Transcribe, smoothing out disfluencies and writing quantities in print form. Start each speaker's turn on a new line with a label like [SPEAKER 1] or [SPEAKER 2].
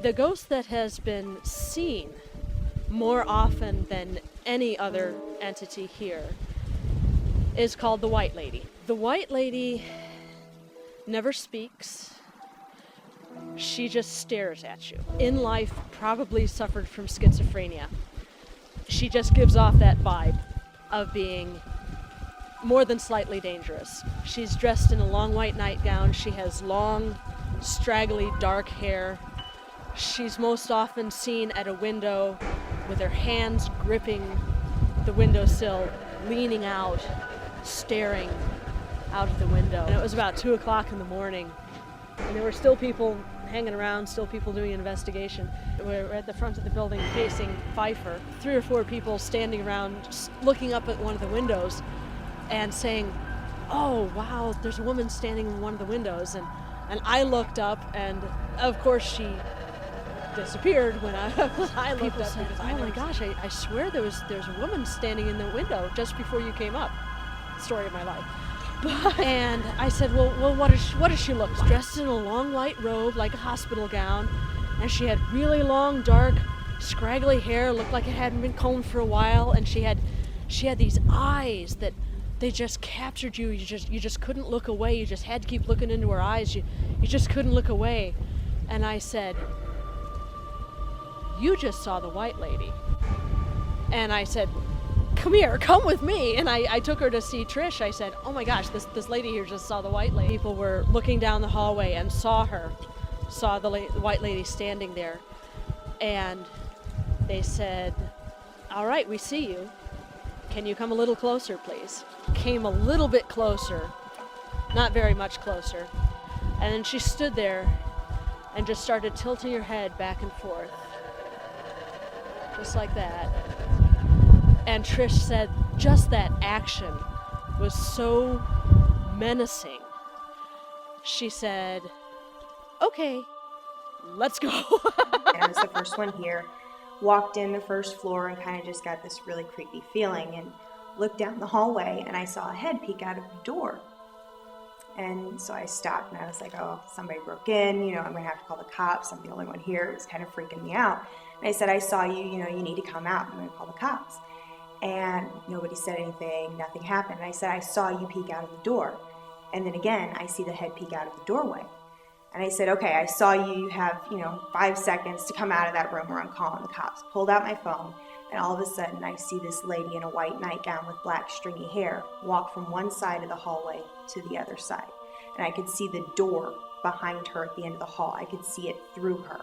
[SPEAKER 1] The ghost that has been seen more often than any other entity here is called the White Lady. The White Lady never speaks. She just stares at you. In life, probably suffered from schizophrenia. She just gives off that vibe of being more than slightly dangerous. She's dressed in a long white nightgown. She has long, straggly, dark hair. She's most often seen at a window with her hands gripping the windowsill, leaning out, staring out of the window. And it was about 2 o'clock in the morning, and there were still people hanging around, still people doing an investigation. We're at the front of the building facing Pfeiffer. 3 or 4 people standing around, just looking up at one of the windows and saying, "Oh, wow, there's a woman standing in one of the windows." And I looked up, and of course she disappeared when I looked up. Said, "Oh my gosh, I swear there's a woman standing in the window just before you came up." Story of my life. And I said, well, what does she look like? Dressed in a long white robe, like a hospital gown, and she had really long, dark, scraggly hair, looked like it hadn't been combed for a while, and she had these eyes that they just captured you. You just couldn't look away. You just had to keep looking into her eyes. You just couldn't look away. And I said, "You just saw the White Lady." And I said, "Come here, come with me." And I took her to see Trish. I said, "Oh my gosh, this lady here just saw the White Lady." People were looking down the hallway and saw the White Lady standing there. And they said, "All right, we see you. Can you come a little closer, please?" Came a little bit closer, not very much closer. And then she stood there and just started tilting her head back and forth, just like that. And Trish said just that action was so menacing. She said, "Okay, let's go."
[SPEAKER 2] And I was the first one here. Walked in the first floor and kind of just got this really creepy feeling and looked down the hallway and I saw a head peek out of the door. And so I stopped and I was like, oh, somebody broke in, I'm gonna have to call the cops. I'm the only one here. It was kind of freaking me out. And I said, "I saw you, you need to come out. I'm gonna call the cops." And nobody said anything, nothing happened. And I said, "I saw you peek out of the door." And then again, I see the head peek out of the doorway. And I said, "Okay, I saw you have, 5 seconds to come out of that room or I'm calling the cops." Pulled out my phone, and all of a sudden I see this lady in a white nightgown with black stringy hair walk from one side of the hallway to the other side. And I could see the door behind her at the end of the hall. I could see it through her.